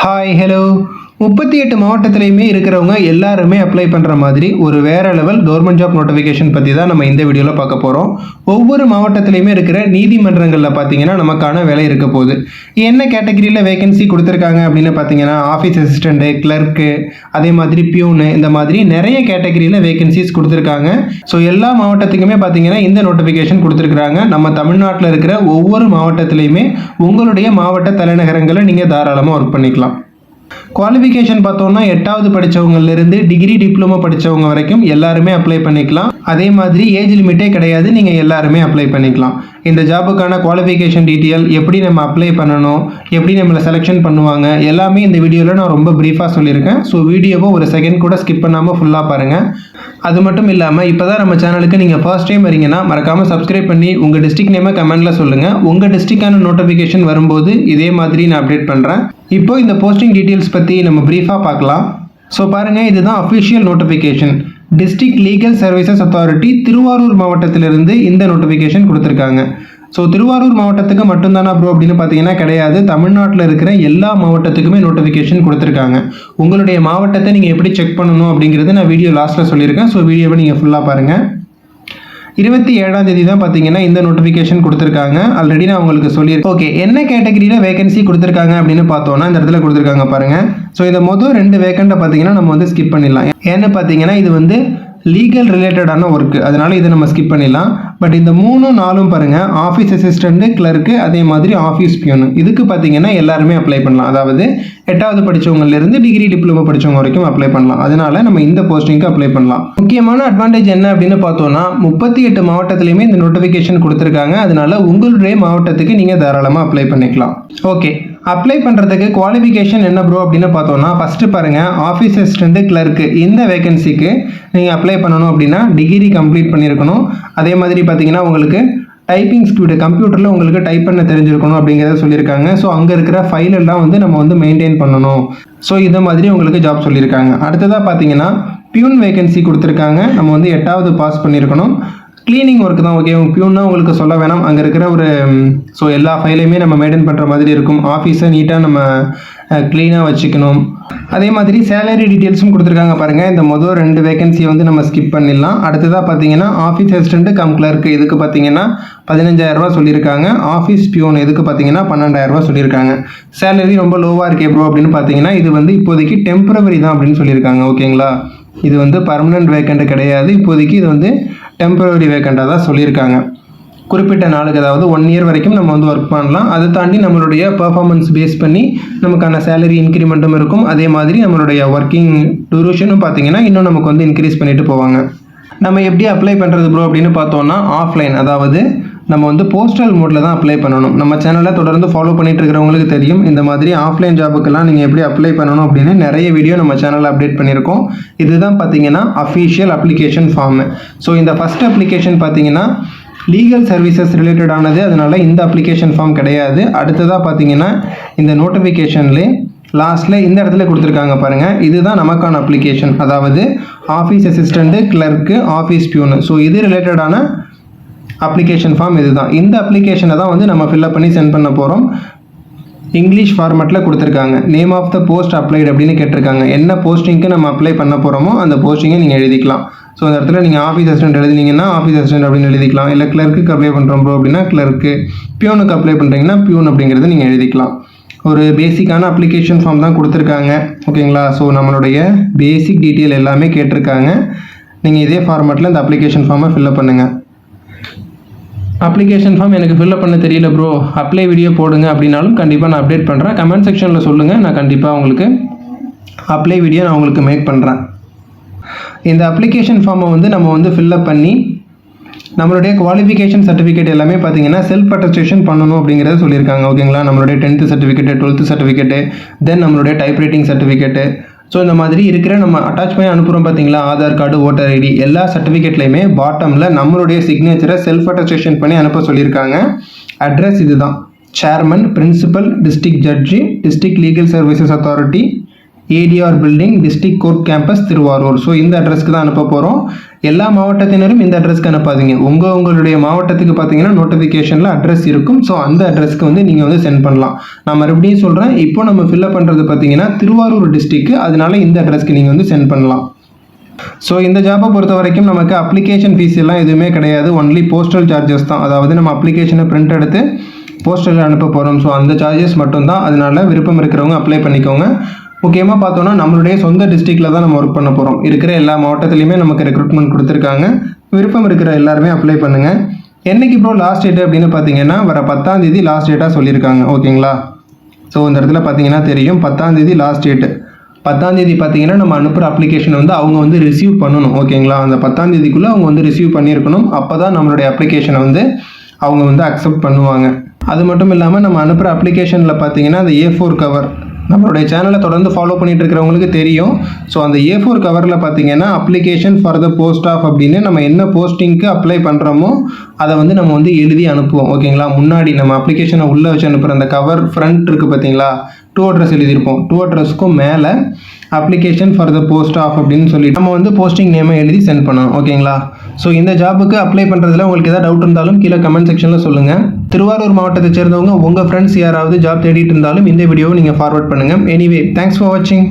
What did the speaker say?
Hi hello 38 மாவட்டத்திலையுமே இருக்கிறவங்க எல்லாருமே apply பண்ணுற மாதிரி ஒரு வேற லெவல் கவர்மெண்ட் ஜாப் நோட்டிஃபிகேஷன் பற்றி தான் நம்ம இந்த வீடியோவில் பார்க்க போகிறோம். ஒவ்வொரு மாவட்டத்திலையுமே இருக்கிற நீதிமன்றங்களில் பார்த்தீங்கன்னா நமக்கான வேலை இருக்க போகுது. என்ன கேட்டகரியில் வேகன்சி கொடுத்துருக்காங்க அப்படின்னு பார்த்தீங்கன்னா ஆஃபீஸ் அசிஸ்டண்ட்டு, கிளர்க்கு, அதே மாதிரி பியூனு, இந்த மாதிரி நிறைய கேட்டகரியில் வேகன்சிஸ் கொடுத்துருக்காங்க. ஸோ எல்லா மாவட்டத்துக்குமே பார்த்தீங்கன்னா இந்த நோட்டிஃபிகேஷன் கொடுத்துருக்குறாங்க. நம்ம தமிழ்நாட்டில் இருக்கிற ஒவ்வொரு மாவட்டத்திலையுமே உங்களுடைய மாவட்ட தலைநகரங்களை நீங்கள் தாராளமாக ஒர்க் பண்ணிக்கலாம். குவாலிஃபிகேஷன் பார்த்தோம்னா 8வது படித்தவங்கலேருந்து டிகிரி டிப்ளமோ படித்தவங்க வரைக்கும் எல்லாருமே அப்ளை பண்ணிக்கலாம். அதே மாதிரி ஏஜ் லிமிட்டே கிடையாது, நீங்கள் எல்லாருமே அப்ளை பண்ணிக்கலாம். இந்த ஜாபுக்கான குவாலிஃபிகேஷன் டீட்டெயில், எப்படி நம்ம அப்ளை பண்ணணும், எப்படி நம்மளை செலெக்ஷன் பண்ணுவாங்க, எல்லாமே இந்த வீடியோவில் நான் ரொம்ப ப்ரீஃபாக சொல்லியிருக்கேன். ஸோ வீடியோவை ஒரு செகண்ட் கூட ஸ்கிப் பண்ணாமல் ஃபுல்லாக பாருங்கள். அது மட்டும் இல்லாமல் இப்போ தான் நம்ம சேனலுக்கு நீங்கள் ஃபர்ஸ்ட் டைம் வரீங்கன்னா மறக்காமல் சப்ஸ்கிரைப் பண்ணி உங்கள் டிஸ்ட்ரிக்ட் நேமை கமெண்ட்டில் சொல்லுங்கள். உங்கள் டிஸ்ட்ரிக்டான நோட்டிஃபிகேஷன் வரும்போது இதே மாதிரி நான் அப்டேட் பண்ணுறேன். இப்போ இந்த போஸ்டிங் டீட்டெயில்ஸ் பற்றி நம்ம ப்ரீஃபாக பார்க்கலாம். ஸோ பாருங்கள், இதுதான் official notification. District legal services authority Tiruvarur மாவட்டத்திலிருந்து இந்த நோட்டிஃபிகேஷன் கொடுத்துருக்காங்க. ஸோ திருவாரூர் மாவட்டத்துக்கு மட்டும்தானா ப்ரோ அப்படின்னு பார்த்தீங்கன்னா கிடையாது. தமிழ்நாட்டில் இருக்கிற எல்லா மாவட்டத்துக்குமே நோட்டிஃபிகேஷன் கொடுத்துருக்காங்க. உங்களுடைய மாவட்டத்தை நீங்கள் எப்படி செக் பண்ணணும் அப்படிங்கிறது நான் வீடியோ லாஸ்ட்டில் சொல்லியிருக்கேன். ஸோ வீடியோவை நீங்கள் ஃபுல்லாக பாருங்கள். 27ஆம் தேதி தான் பார்த்தீங்கன்னா இந்த நோட்டிஃபிகேஷன் கொடுத்துருக்காங்க. ஆல்ரெடி நான் உங்களுக்கு சொல்லியிருக்கேன். ஓகே, என்ன கேட்டகரியில் வேகன்சி கொடுத்துருக்காங்க அப்படின்னு பார்த்தோன்னா இந்த இடத்துல கொடுத்துருக்காங்க பாருங்கள். ஸோ இந்த மொதல் 2 வேக்கண்ட்டை பார்த்தீங்கன்னா நம்ம வந்து ஸ்கிப் பண்ணிடலாம். ஏன்னு பார்த்தீங்கன்னா இது வந்து லீகல் ரிலேட்டடான ஒர்க்கு, அதனால் இதை நம்ம ஸ்கிப் பண்ணிடலாம். பட் இந்த 3, 4 பாருங்கள், ஆஃபீஸ் அசிஸ்டண்ட்டு, கிளர்க்கு, அதே மாதிரி ஆஃபீஸ் பியூனு, இதுக்கு பார்த்தீங்கன்னா எல்லாருமே அப்ளை பண்ணலாம். அதாவது 8வது படித்தவங்கலேருந்து டிகிரி டிப்ளமோ படித்தவங்க வரைக்கும் அப்ளை பண்ணலாம். அதனால் நம்ம இந்த போஸ்டிங்க்கு அப்ளை பண்ணலாம். முக்கியமான அட்வான்டேஜ் என்ன அப்படின்னு பார்த்தோன்னா 38 மாவட்டத்திலையுமே இந்த நோட்டிஃபிகேஷன் கொடுத்துருக்காங்க. அதனால் உங்களுடைய மாவட்டத்துக்கு நீங்கள் தாராளமாக அப்ளை பண்ணிக்கலாம். ஓகே, அப்ளை பண்ணுறதுக்கு குவாலிஃபிகேஷன் என்ன ப்ரோ அப்படின்னு பார்த்தோன்னா ஃபஸ்ட்டு பாருங்கள், ஆஃபீஸ் அசிஸ்டண்ட்டு, கிளர்க்கு, இந்த வேகன்சிக்கு நீங்கள் அப்ளை பண்ணணும் அப்படின்னா டிகிரி கம்ப்ளீட் பண்ணியிருக்கணும். அதே மாதிரி பார்த்தீங்கன்னா உங்களுக்கு டைப்பிங் ஸ்பீடு, கம்ப்யூட்டரில் உங்களுக்கு டைப் பண்ண தெரிஞ்சிருக்கணும் அப்படிங்கிறத சொல்லியிருக்காங்க. ஸோ அங்கே இருக்கிற ஃபைல் எல்லாம் வந்து நம்ம வந்து மெயின்டைன் பண்ணணும். ஸோ இந்த மாதிரி உங்களுக்கு ஜாப் சொல்லியிருக்காங்க. அடுத்ததாக பார்த்தீங்கன்னா பியூன் வேகன்சி கொடுத்துருக்காங்க. நம்ம வந்து 8வது பாஸ் பண்ணியிருக்கணும். க்ளீனிங் ஒர்க் தான். ஓகே, பியூன்னா உங்களுக்கு சொல்ல வேணாம், அங்கே இருக்கிற ஒரு ஸோ எல்லா ஃபைலையுமே நம்ம மெயின்டைன் பண்ணுற மாதிரி இருக்கும். ஆஃபீஸை நீட்டாக நம்ம க்ளீனாக வச்சுக்கணும். அதே மாதிரி சேலரி டீட்டெயில்ஸும் கொடுத்துருக்காங்க பாருங்கள். இந்த மொதல் 2 வேகன்சியை வந்து நம்ம ஸ்கிப் பண்ணிடலாம். அடுத்ததாக பார்த்தீங்கன்னா ஆஃபீஸ் அசிஸ்டண்ட்டு கம் கிளர்க்கு, இதுக்கு பார்த்தீங்கன்னா 15,000 சொல்லியிருக்காங்க. ஆஃபீஸ் பியூன், இதுக்கு பார்த்தீங்கன்னா 12,000 சொல்லியிருக்காங்க. சேலரி ரொம்ப லோவாக இருக்கே ப்ரோ அப்படின்னு பார்த்தீங்கன்னா இது வந்து இப்போதைக்கு டெம்பரவரி தான் அப்படின்னு சொல்லியிருக்காங்க. ஓகேங்களா, இது வந்து பர்மனெண்ட் வேக்கண்ட் கிடையாது. இப்போதைக்கு இது வந்து டெம்பரரி வேக்கண்டாக தான் சொல்லியிருக்காங்க. குறிப்பிட்ட நாளுக்கு, அதாவது 1 இயர் வரைக்கும் நம்ம வந்து ஒர்க் பண்ணலாம். அதை தாண்டி நம்மளுடைய பர்ஃபார்மன்ஸ் பேஸ் பண்ணி நமக்கான சேலரி இன்க்ரிமெண்ட்டும் இருக்கும். அதே மாதிரி நம்மளுடைய ஒர்க்கிங் டூரேஷனும் பார்த்தீங்கன்னா இன்னும் நமக்கு வந்து இன்க்ரீஸ் பண்ணிட்டு போவாங்க. நம்ம எப்படி அப்ளை பண்ணுறது ப்ரோ அப்படின்னு பார்த்தோன்னா ஆஃப்லைன், அதாவது நம்ம வந்து போஸ்டல் மோடில் தான் அப்ளை பண்ணணும். நம்ம சேனலை தொடர்ந்து ஃபாலோ பண்ணிட்டு இருக்கிறவங்களுக்கு தெரியும், இந்த மாதிரி ஆஃப்லைன் ஜாபுக்கெல்லாம் நீங்கள் எப்படி அப்ளை பண்ணணும் அப்படின்னு நிறைய வீடியோ நம்ம சேனலில் அப்டேட் பண்ணியிருக்கோம். இதுதான் பார்த்தீங்கன்னா அஃபிஷியல் அப்ளிகேஷன் ஃபார்மு. ஸோ இந்த ஃபஸ்ட் அப்ளிகேஷன் பார்த்தீங்கன்னா லீகல் சர்வீசஸ் ரிலேட்டடானது, அதனால் இந்த அப்ளிகேஷன் ஃபார்ம் கிடையாது. அடுத்ததாக பார்த்தீங்கன்னா இந்த நோட்டிஃபிகேஷன்லேயே லாஸ்ட்டில் இந்த இடத்துல கொடுத்துருக்காங்க பாருங்கள், இதுதான் நமக்கான அப்ளிகேஷன். அதாவது office assistant, clerk, office peon, so இது ரிலேட்டடான அப்ளிகேஷன் ஃபார்ம் இதுதான். இந்த அப்ளிகேஷனை தான் வந்து நம்ம ஃபில்அப் பண்ணி சென்ட் பண்ண போகிறோம். இங்கிலீஷ் ஃபார்மேட்டில் கொடுத்துருக்காங்க. Name of the post applied அப்படின்னு கேட்டிருக்காங்க. என்ன போஸ்டிங்க்கு நம்ம அப்ளை பண்ண போகிறோமோ அந்த போஸ்டிங்கை நீங்கள் எழுதிக்கலாம். ஸோ அந்த இடத்துல நீங்கள் ஆஃபீஸ் அசிஸ்டன்ட் எழுதினீங்கன்னா ஆஃபீஸ் அசிஸ்டன்ட் அப்படின்னு எழுதிக்கலாம். இல்லை கிளர்க்கு அப்ளை பண்ணுறோம் ப்ரோ அப்படின்னா கிளர்க்கு, பியூனுக்கு அப்ளை பண்ணுறீங்கன்னா பியூன் அப்படிங்கிறத நீங்கள் எழுதிக்கலாம். ஒரு பேசிக்கான அப்ளிகேஷன் ஃபார்ம் தான் கொடுத்துருக்காங்க. ஓகேங்களா, ஸோ நம்மளுடைய பேசிக் டீட்டெயில் எல்லாமே கேட்டிருக்காங்க. நீங்கள் இதே ஃபார்மேட்டில் இந்த அப்ளிகேஷன் ஃபார்மை ஃபில்அப் பண்ணுங்கள். அப்ளிகேஷன் ஃபார்ம் எனக்கு ஃபில்அப் பண்ண தெரியல ப்ரோ, அப்ளை வீடியோ போடுங்க அப்படின்னாலும் கண்டிப்பாக நான் அப்டேட் பண்ணுறேன். கமெண்ட் செக்ஷனில் சொல்லுங்கள், நான் கண்டிப்பாக உங்களுக்கு அப்ளை வீடியோ நான் உங்களுக்கு மேக் பண்ணுறேன். இந்த அப்ளிகேஷன் ஃபார்மை வந்து நம்ம வந்து ஃபில்அப் பண்ணி நம்மளுடைய குவாலிஃபிகேஷன் சர்டிஃபிகேட் எல்லாமே பார்த்தீங்கன்னா செல்ஃப் அட்டஸ்டேஷன் பண்ணணும் அப்படிங்கிறத சொல்லியிருக்காங்க. ஓகேங்களா, நம்மளுடைய 10th சர்டிஃபிகேட்டு, 12th சர்டிஃபிகேட்டு, தென் நம்மளுடைய டைப்ரைட்டிங் சர்டிஃபிகேட்டு, ஸோ இந்த மாதிரி இருக்கிற நம்ம அட்டாச் பண்ணி அனுப்புகிறோம் பார்த்தீங்களா, ஆதார் கார்டு, ஓட்டர் ஐடி, எல்லா சர்டிஃபிகேட்லையுமே பாட்டமில் நம்மளுடைய சிக்னேச்சரை செல்ஃப் அட்டஸ்டேஷன் பண்ணி அனுப்ப சொல்லியிருக்காங்க. அட்ரஸ் இதுதான்: chairman, principal, district judge, district legal services authority, ADR building, district court campus, Tiruvarur. So இந்த அட்ரஸ்க்கு தான் அனுப்ப போகிறோம். எல்லா மாவட்டத்தினரும் இந்த அட்ரஸ்க்கு அனுப்பாதீங்க. உங்களுடைய மாவட்டத்துக்கு பார்த்தீங்கன்னா நோட்டிஃபிகேஷனில் அட்ரஸ் இருக்கும். ஸோ அந்த அட்ரஸ்க்கு வந்து நீங்கள் வந்து சென்ட் பண்ணலாம். நான் மறுபடியும் சொல்கிறேன், இப்போ நம்ம ஃபில்அப் பண்ணுறது பார்த்தீங்கன்னா திருவாரூர் டிஸ்ட்ரிக்ட், அதனால இந்த அட்ரஸ்க்கு நீங்கள் வந்து சென்ட் பண்ணலாம். ஸோ இந்த ஜாப்பை பொறுத்த வரைக்கும் நமக்கு அப்ளிகேஷன் ஃபீஸ் எல்லாம் எதுவுமே கிடையாது. ஒன்லி போஸ்டல் சார்ஜஸ் தான். அதாவது நம்ம அப்ளிகேஷனை பிரிண்ட் எடுத்து போஸ்டலில் அனுப்ப போகிறோம். ஸோ அந்த சார்ஜஸ் மட்டும்தான். அதனால விருப்பம் இருக்கிறவங்க அப்ளை பண்ணிக்கோங்க. முக்கியமாக பார்த்தோன்னா நம்மளுடைய சொந்த டிஸ்ட்ரிக்டில் தான் நம்ம ஒர்க் பண்ண போகிறோம். இருக்கிற எல்லா மாவட்டத்துலையுமே நமக்கு ரெக்ரூட்மெண்ட் கொடுத்துருக்காங்க. விருப்பம் இருக்கிற எல்லாருமே அப்ளை பண்ணுங்கள். என்னைக்கு ப்ரோ லாஸ்ட் டேட் அப்படின்னு பார்த்தீங்கன்னா வர 10ஆம் தேதி லாஸ்ட் டேட்டாக சொல்லியிருக்காங்க. ஓகேங்களா? ஸோ இந்த இடத்துல பார்த்தீங்கன்னா தெரியும் 10ஆம் தேதி லாஸ்ட் டேட்டு. 10ஆம் தேதி பார்த்தீங்கன்னா நம்ம அனுப்புகிற அப்ளிகேஷன் வந்து அவங்க வந்து ரிசீவ் பண்ணணும். ஓகேங்களா? அந்த 10ஆம் தேதிக்குள்ளே அவங்க வந்து ரிசீவ் பண்ணியிருக்கணும். அப்போ தான் நம்மளுடைய அப்ளிகேஷனை வந்து அவங்க வந்து அக்செப்ட் பண்ணுவாங்க. அது மட்டும் இல்லாமல் நம்ம அனுப்புகிற அப்ளிகேஷனில் பார்த்தீங்கன்னா அந்த A4 கவர், நம்மளுடைய சேனலை தொடர்ந்து ஃபாலோ பண்ணிட்டு இருக்கிறவங்களுக்கு தெரியும். ஸோ அந்த A4 கவரில் பார்த்தீங்கன்னா application for the post of அப்படின்னு நம்ம என்ன போஸ்டிங்க்கு அப்ளை பண்ணுறோமோ அதை வந்து நம்ம வந்து எழுதி அனுப்புவோம். ஓகேங்களா? முன்னாடி நம்ம அப்ளிகேஷனை உள்ளே வச்சு அனுப்புகிற அந்த கவர் ஃப்ரண்ட் இருக்குது பார்த்தீங்களா, டூ அட்ரஸ் எழுதியிருப்போம். டூ அட்ரஸ்க்கும் மேலே application for the post of அப்படின்னு சொல்லிட்டு நம்ம வந்து போஸ்டிங் நேமை எழுதி சென்ட் பண்ணணும். ஓகேங்களா? ஸோ இந்த ஜாபுக்கு அப்ளை பண்ணுறதுல உங்களுக்கு ஏதாவது டவுட் இருந்தாலும் கீழே கமெண்ட் செக்ஷனில் சொல்லுங்கள். திருவாரூர் மாவட்டத்தை சேர்ந்தவங்க உங்கள் ஃப்ரெண்ட்ஸ் யாராவது ஜாப் தேடிட்டு இருந்தாலும் இந்த வீடியோவை நீங்கள் ஃபார்வர்ட் பண்ணுங்கள். எனிவே, தேங்க்ஸ் ஃபார் வாட்சிங்.